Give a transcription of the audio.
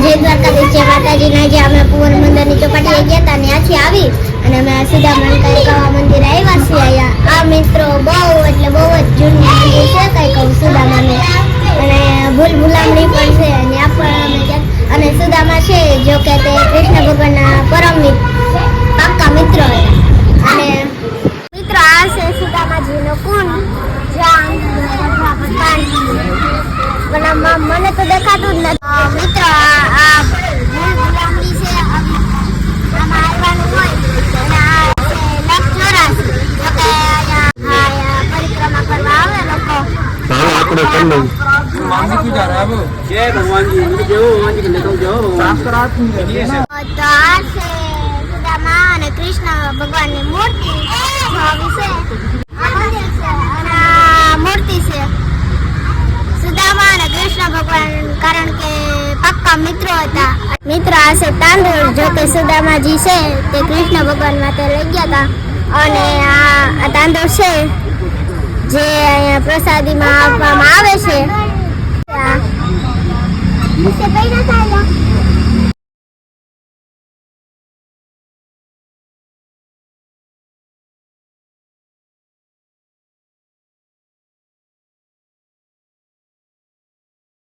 જય દ્વારકાધીશ, જય માતાજીના. જે અમે પોરબંદરની ચોપાટીએ ગયા હતા ત્યાંથી આવી અને અમે સીધા મનકાઈકા મંદિરે આવ્યા છીએ. અહીંયા આ મિત્રો બહુ એટલે બહુ જ જૂનું મંદિર છે કાંઈક સુદામાને, અને ભૂલામણી પણ છે. ત્યાં પણ અમે ગયા અને સુદામા છે જો કે તે કૃષ્ણ ભગવાનના પરમ પાક્કા મિત્ર હતા. અને મિત્રો આ છે સુદામાજીનો કુંડ, જ્યાં પણ મને તો દેખાતું જ નથી. મિત્રો આ ભૂલામણી છે, આમાં આવવાનું હોય અને આ લક્ષ 84 જો કે અહીંયા પરિક્રમા કરવા આવે લોકો. આપણે કરી લઈએ मांगी की जा रहा है वो जय भगवान जी इनके जो भगवान जी के लेकर जाओ साफ करा तुम ये से तो आ से सुदामा અને કૃષ્ણ ભગવાનની મૂર્તિ છે, આ મંદિર છે અને આ મૂર્તિ છે. સુદામા અને કૃષ્ણ ભગવાન કારણ કે પાક્કા મિત્રો હતા. મિત્ર આ છે તાંદૂળ, જો કે સુદામાજી છે તે કૃષ્ણ ભગવાન માટે લઈ ગયા હતા. અને આ તાંદૂળ છે જે અહીંયા પ્રસાદીમાં આપવામાં આવે છે.